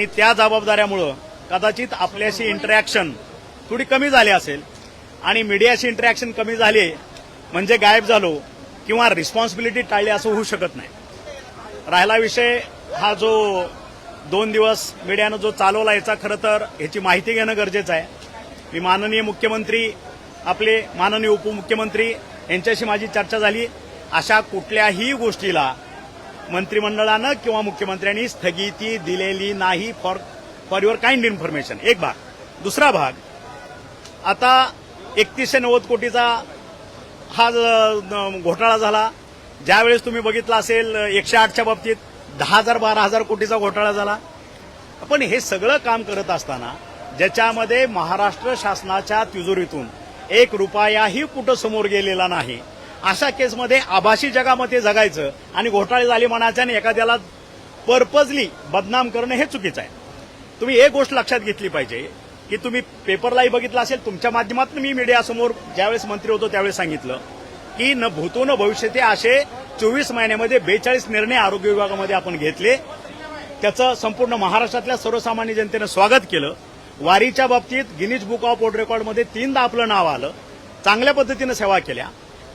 आणि त्या जबाबदाऱ्यामुळं कदाचित आपल्याशी इंटरॅक्शन थोडी कमी झाली असेल आणि मीडियाशी इंटरॅक्शन कमी झाली म्हणजे गायब झालो किंवा रिस्पॉन्सिबिलिटी टाळली असं होऊ शकत नाही. राहिला विषय हा जो 2 दिवस मीडियानं जो चालवला याचा खरं तर ह्याची माहिती घेणं गरजेचं आहे. मी माननीय मुख्यमंत्री आपले माननीय उपमुख्यमंत्री यांच्याशी माझी चर्चा झाली. अशा कुठल्याही गोष्टीला मंत्रिमंडळानं किंवा मुख्यमंत्र्यांनी स्थगिती दिलेली नाही फॉर युअर काइंड इन्फॉर्मेशन. एक भाग. दुसरा भाग, आता 3190 कोटीचा हा घोटाळा झाला. ज्यावेळेस तुम्ही बघितला असेल 108च्या बाबतीत 10,000-12,000 कोटीचा घोटाळा झाला. पण हे सगळं काम करत असताना ज्याच्यामध्ये महाराष्ट्र शासनाच्या तिजोरीतून 1 रुपयाही कुठं समोर गेलेला नाही, अशा केसमध्ये आभासी जगामध्ये जगायचं आणि घोटाळे झाले म्हणायचं आणि एखाद्याला पर्पजली बदनाम करणं हे चुकीचं आहे. तुम्ही एक गोष्ट लक्षात घेतली पाहिजे की तुम्ही पेपरलाही बघितलं असेल, तुमच्या माध्यमातून मी मीडियासमोर ज्यावेळेस मंत्री होतो त्यावेळेस सांगितलं की न भूतो न भविष्यते असे 24 महिन्यामध्ये 42 निर्णय आरोग्य विभागामध्ये आपण घेतले. त्याचं संपूर्ण महाराष्ट्रातल्या सर्वसामान्य जनतेनं स्वागत केलं. वारीच्या बाबतीत गिनीज बुक ऑफ वर्ल्ड रेकॉर्डमध्ये 3दा आपलं नाव आलं. चांगल्या पद्धतीनं सेवा केल्या.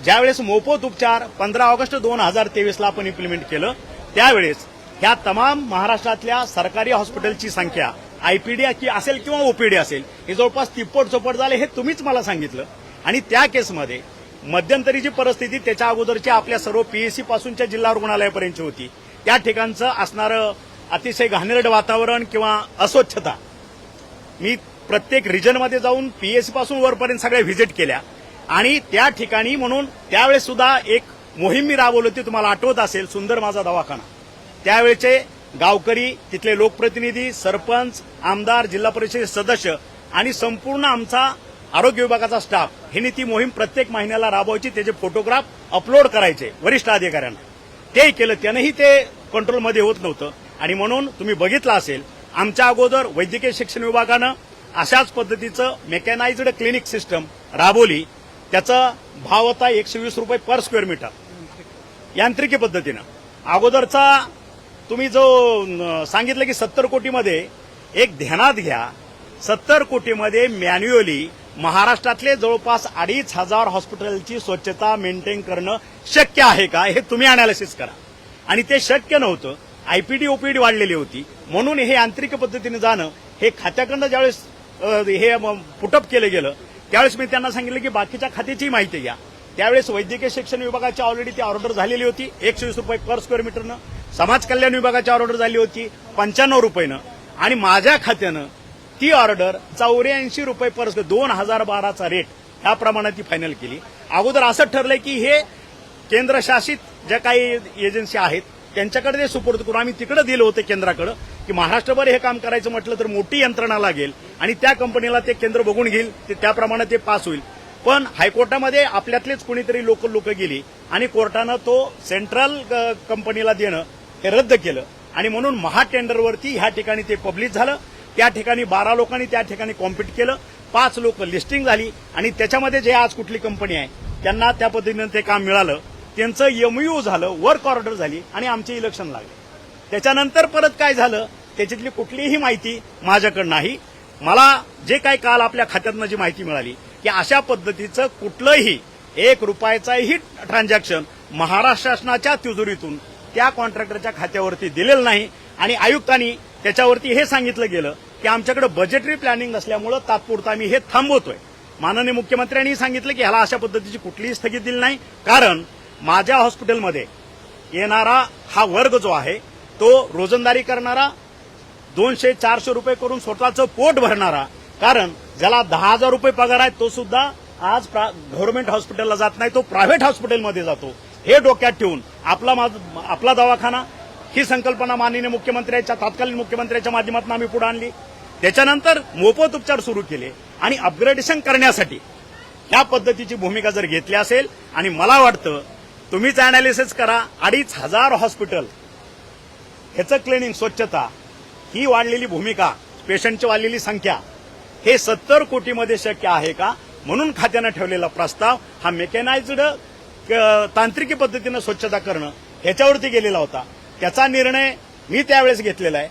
ज्यावेळेस मोफत उपचार 15 ऑगस्ट 2023ला आपण इम्प्लिमेंट केलं त्यावेळेस ह्या तमाम महाराष्ट्रातल्या सरकारी हॉस्पिटलची संख्या आयपीडी असेल किंवा ओपीडी असेल हे जवळपास तिप्पट झाले हे तुम्हीच मला सांगितलं. आणि त्या केसमध्ये मध्यंतरीची परिस्थिती त्याच्या अगोदरची आपल्या सर्व पीएससी पासूनच्या जिल्हा रुग्णालयापर्यंतची होती. त्या ठिकाणचं असणारं अतिशय घाणेरडं वातावरण किंवा अस्वच्छता, मी प्रत्येक रिजनमध्ये जाऊन पीएससी पासून वरपर्यंत सगळ्या व्हिजिट केल्या आणि त्या ठिकाणी म्हणून त्यावेळेस सुद्धा एक मोहीम मी राबवली होती. तुम्हाला आठवत असेल, सुंदर माझा दवाखाना. त्यावेळेचे गावकरी, तिथले लोकप्रतिनिधी, सरपंच, आमदार, जिल्हा परिषद सदस्य आणि संपूर्ण आमचा आरोग्य विभागाचा स्टाफ ह्यांनी ती मोहीम प्रत्येक महिन्याला राबवायची. त्याचे फोटोग्राफ अपलोड करायचे वरिष्ठ अधिकाऱ्यांना. तेही केलं, त्यानंही ते कंट्रोलमध्ये होत नव्हतं. आणि म्हणून तुम्ही बघितलं असेल आमच्या अगोदर वैद्यकीय शिक्षण विभागानं अशाच पद्धतीचं मेकॅनाइज्ड क्लिनिक सिस्टम राबवली. त्याचा भाव होता 120 रुपये पर स्क्वेअर मीटर यांत्रिकी पद्धतीनं. अगोदरचा तुम्ही जो सांगितलं की 70 कोटीमध्ये, एक ध्यानात घ्या, 70 कोटीमध्ये मॅन्युअली महाराष्ट्रातले जवळपास 2,500 हॉस्पिटलची स्वच्छता मेंटेन करणं शक्य आहे का हे तुम्ही अनालिसिस करा. आणि ते शक्य नव्हतं. आयपीडी ओपीडी वाढलेली होती. म्हणून हे यांत्रिक पद्धतीने जाणं हे खात्याकडनं ज्यावेळेस हे पुटअप केलं गेलं त्यावेळेस मी त्यांना सांगितलं की बाकीच्या खात्याची माहिती घ्या. त्यावेळेस वैद्यकीय शिक्षण विभागाची ऑलरेडी ती ऑर्डर झालेली होती 120 रुपये पर स्क्वेअर मीटरनं. समाज कल्याण विभागाची ऑर्डर झाली होती 95 रुपयेनं आणि माझ्या खात्यानं ती ऑर्डर 84 रुपये पर स्क्वेअर 2012चा रेट ह्या प्रमाणात ती फायनल केली. अगोदर असं ठरलंय की हे केंद्रशासित ज्या काही एजन्सी आहेत त्यांच्याकडे ते सुपूर्द करून आम्ही तिकडे दिलं होतं केंद्राकडे की महाराष्ट्रभर हे काम करायचं म्हटलं तर मोठी यंत्रणा लागेल आणि त्या कंपनीला ते केंद्र बघून घेईल, त्याप्रमाणे ते पास होईल. पण हायकोर्टामध्ये आपल्यातलेच कुणीतरी लोक गेली आणि कोर्टानं तो सेंट्रल कंपनीला देणं हे रद्द केलं. आणि म्हणून महाटेंडरवरती ह्या ठिकाणी ते पब्लिश झालं. त्या ठिकाणी 12 लोकांनी त्या ठिकाणी कॉम्पीट केलं. 5 लोक लिस्टिंग झाली आणि त्याच्यामध्ये जे आज कुठली कंपनी आहे त्यांना त्या पद्धतीनं ते काम मिळालं. त्यांचं एमयू झालं, वर्क ऑर्डर झाली आणि आमचे इलेक्शन लागले. त्याच्यानंतर परत काय झालं त्याच्यातली कुठलीही माहिती माझ्याकडे नाही. मला जे काही काल आपल्या खात्यातनं जी माहिती मिळाली की अशा पद्धतीचं कुठलंही 1 रुपयाचाही ट्रान्झॅक्शन महाराष्ट्र शासनाच्या तिजोरीतून त्या कॉन्ट्रॅक्टरच्या खात्यावरती दिलेलं नाही. आणि आयुक्तांनी त्याच्यावरती हे सांगितलं गेलं की आमच्याकडे बजेटरी प्लॅनिंग असल्यामुळं तात्पुरतं आम्ही हे थांबवतोय. माननीय मुख्यमंत्र्यांनी सांगितलं की ह्याला अशा पद्धतीची कुठलीही स्थगिती दिली नाही, कारण माझ्या हॉस्पिटलमध्ये येणारा हा वर्ग जो आहे तो रोजंदारी करणारा 200-400 रुपये करून स्वतःचं पोट भरणारा, कारण ज्याला 10,000 रुपये पगार आहे तो सुद्धा आज गव्हर्नमेंट हॉस्पिटलला जात नाही, तो प्रायव्हेट हॉस्पिटलमध्ये जातो. हे डोक्यात ठेवून आपला दवाखाना ही संकल्पना माननीय मुख्यमंत्र्यांच्या तत्कालीन मुख्यमंत्र्यांच्या माध्यमातून आम्ही पुढे आणली. त्याच्यानंतर मोफत उपचार सुरू केले आणि अपग्रेडेशन करण्यासाठी ह्या पद्धतीची भूमिका जर घेतली असेल आणि मला वाटतं तुम्हीच अनालिसिस करा, 2,500 हॉस्पिटल ह्याचं क्लिनिंग स्वच्छता ही वाढलेली भूमिका, पेशंटची वाढलेली संख्या हे 70 कोटीमध्ये शक्य आहे का? म्हणून खात्यानं ठेवलेला प्रस्ताव हा मेकॅनाइज्ड तांत्रिकी पद्धतीनं स्वच्छता करणं ह्याच्यावरती गेलेला होता. त्याचा निर्णय मी त्यावेळेस घेतलेला आहे.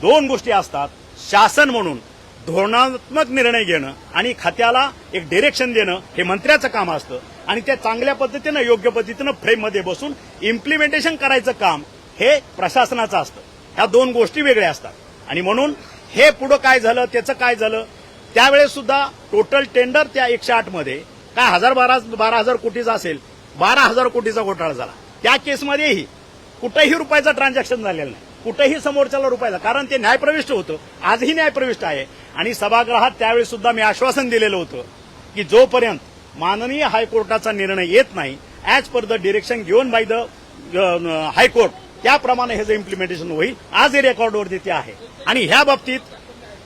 दोन गोष्टी असतात. शासन म्हणून धोरणात्मक निर्णय घेणं आणि खात्याला एक डिरेक्शन देणं हे मंत्र्याचं काम असतं आणि ते चांगल्या पद्धतीनं योग्य पद्धतीनं फ्रेममध्ये बसून इम्प्लिमेंटेशन करायचं काम हे प्रशासनाचं असतं. ह्या दोन गोष्टी वेगळ्या असतात आणि म्हणून हे पुढं काय झालं त्याचं काय झालं त्यावेळेस सुद्धा टोटल टेंडर त्या 108 मध्ये काय 12,000 कोटीचा असेल 12,000 कोटीचा घोटाळा झाला. त्या केसमध्येही कुठेही रुपयाचं ट्रान्झॅक्शन झालेलं नाही, कुठेही समोरच्याला रुपयाचा, कारण ते न्यायप्रविष्ट होतं, आजही न्यायप्रविष्ट आहे. आणि सभागृहात त्यावेळेस सुद्धा मी आश्वासन दिलेलं होतं की जोपर्यंत माननीय हायकोर्टाचा निर्णय येत नाही as per the direction given by the high court त्याप्रमाणे हे जे इम्प्लिमेंटेशन होईल. आज हे रेकॉर्डवरती ते आहे आणि ह्या बाबतीत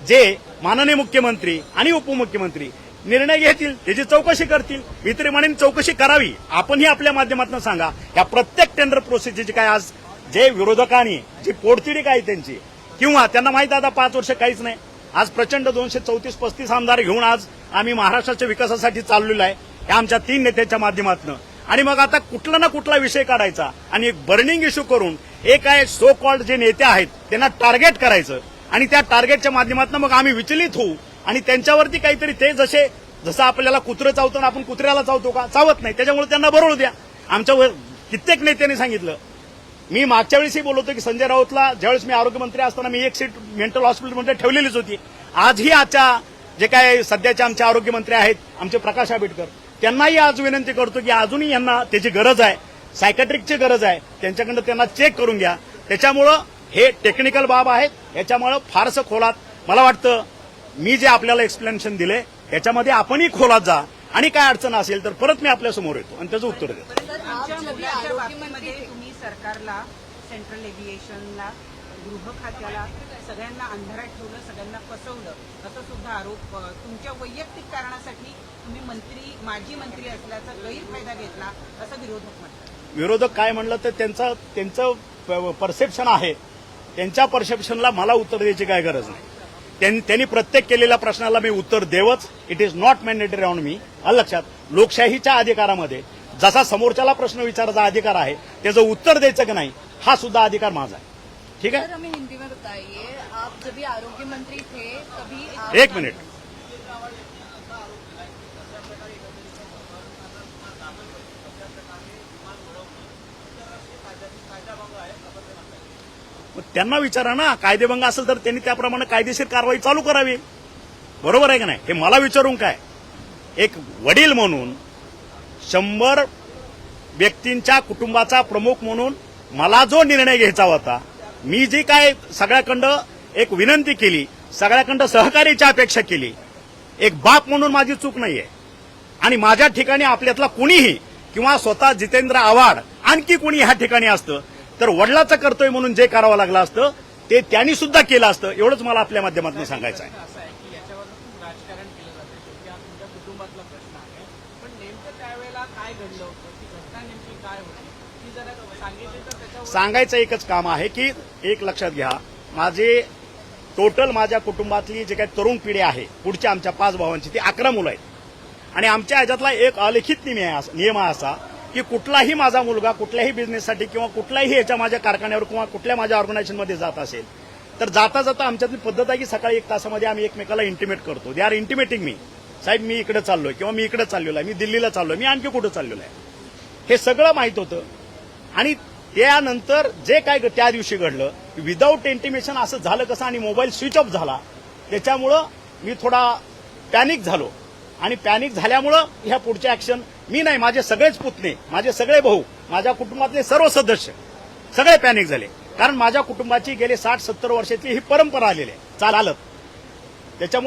जे माननीय मुख्यमंत्री आणि उपमुख्यमंत्री निर्णय घेतील त्याची चौकशी करतील. मी तरी म्हणेन चौकशी करावी. आपणही आपल्या माध्यमातून सांगा या प्रत्येक टेंडर प्रोसेसची काय आज जे विरोधकांनी जी पोटतिडी काय त्यांची किंवा त्यांना माहित आता 5 वर्ष काहीच नाही. आज प्रचंड 234-35 आमदार घेऊन आज आम्ही महाराष्ट्राच्या विकासासाठी चाललेलो आहे या आमच्या 3 नेत्यांच्या माध्यमातून. आणि मग आता कुठला ना कुठला विषय काढायचा आणि एक बर्निंग इश्यू करून एक काय सो कॉल्ड जे नेते आहेत त्यांना टार्गेट करायचं आणि त्या टार्गेटच्या माध्यमातून मग आम्ही विचलित होऊ आणि त्यांच्यावरती काहीतरी ते जसं आपल्याला कुत्रं चावतो ना आपण कुत्र्याला चावतो का, चावत नाही, त्याच्यामुळे त्यांना बरोबर द्या. आमच्या कित्येक नेत्यांनी सांगितलं. मी मागच्या वेळेसही बोलतो की संजय राऊतला ज्यावेळेस मी आरोग्यमंत्री असताना मी एक सीट मेंटल हॉस्पिटलमध्ये ठेवलेलीच होती. आजही आजच्या जे काय सध्याचे आमचे आरोग्यमंत्री आहेत आमचे प्रकाश आंबेडकर त्यांनाही आज विनंती करतो की अजूनही यांना त्याची गरज आहे, सायकॅट्रिकची गरज आहे, त्यांच्याकडनं त्यांना चेक करून घ्या. त्याच्यामुळं हे टेक्निकल बाब आहेत याच्यामुळं फारसं खोलात मला वाटतं मी जे आपल्याला एक्सप्लेनेशन दिले याच्यामध्ये आपणही खोलात जा आणि काय अडचण असेल तर परत मी आपल्या समोर येतो आणि त्याचं उत्तर देतो. तुम्ही सरकारला, सेंट्रल एव्हिएशनला, गृह खात्याला सगळ्यांना अंधारात ठेवलं, सगळ्यांना फसवलं असं सुद्धा आरोप तुमच्या वैयक्तिक कारणासाठी तुम्ही माजी मंत्री असल्याचा गैरफायदा घेतला असं विरोधक म्हणतात. विरोधक काय म्हणलं तर त्यांचं परसेप्शन आहे. त्यांच्या परसेप्शनला मला उत्तर द्यायची काय गरज नाही. त्यांनी प्रत्येक केलेल्या प्रश्नाला मी उत्तर देवच. It is not mandatory on me. लक्षात लोकशाहीच्या अधिकारामध्ये जसा समोरच्याला प्रश्न विचारायचा अधिकार आहे त्याचं उत्तर द्यायचं की नाही हा सुद्धा अधिकार माझा आहे. ठीक है. हमें हिंदी में बताइए, आप जब ये आरोग्य मंत्री थे तभी एक मिनिट. त्यांना विचारा ना, कायदेभंग असेल तर त्यांनी त्याप्रमाणे कायदेशीर कारवाई चालू करावी. बरोबर आहे का नाही. हे मला विचारून काय. एक वडील म्हणून 100 व्यक्तींच्या कुटुंबाचा प्रमुख म्हणून मला जो निर्णय घ्यायचा होता, मी जी काय सगळ्याकडं एक विनंती केली, सगळ्याकडं सहकार्याची अपेक्षा केली, एक बाप म्हणून माझी चूक नाहीये. आणि माझ्या ठिकाणी आपल्यातला कुणीही किंवा स्वतः जितेंद्र आव्हाड आणखी कुणी ह्या ठिकाणी असतं तर वडिलाचं कर्तव्य म्हणून जे करावं लागलं असतं ते त्यांनी सुद्धा केलं असतं. एवढंच मला आपल्या माध्यमातून सांगायचं आहे. असं आहे की याच्यावर खूप राजकारण केलं जातं, शेवटी हा तुमच्या कुटुंबातला प्रश्न आहे. पण नेमकं त्यावेळेला काय घडलं होतं, ती घटना नेमकी काय होती, ती जरा सांगितली तर त्याच्यावर सांगायचं एकच काम आहे की एक लक्षात घ्या, माझ्या कुटुंबातली जे काही तरुण पिढी आहे पुढच्या आमच्या 5 भावांची ती 11 मुलं आहेत आणि आमच्या ह्याच्यातला एक अलिखित नियम आहे असा की कुठलाही माझा मुलगा कुठल्याही बिझनेससाठी किंवा कुठल्याही ह्याच्या माझ्या कारखान्यावर किंवा कुठल्या माझ्या ऑर्गनायझेशनमध्ये जात असेल तर जाता जाता आमच्यातली पद्धत आहे की सकाळी 1 तासामध्ये आम्ही एकमेकाला इंटिमेट करतो. दे आर इंटिमेटिंग मी, साहेब मी इकडे चाललोय किंवा मी इकडे चाललेलो आहे, मी दिल्लीला चाललोय, मी आणखी कुठं चाललेलो आहे, हे सगळं माहित होतं. आणि त्यानंतर जे काय त्या दिवशी घडलं विदाऊट इंटिमेशन असं झालं कसं आणि मोबाईल स्विच ऑफ झाला त्याच्यामुळं मी थोडा पॅनिक झालो आणि पॅनिक झाल्यामुळं ह्या पुढच्या ऍक्शन मी नाही, माझे सगळेच पुतणे, माझे सगळे भाऊ, माझ्या कुटुंबातले सर्व सदस्य सगळे पॅनिक झाले. कारण माझ्या कुटुंबाची गेले 60-70 वर्षातली ही परंपरा आलेली आहे चालत. त्याच्यामुळं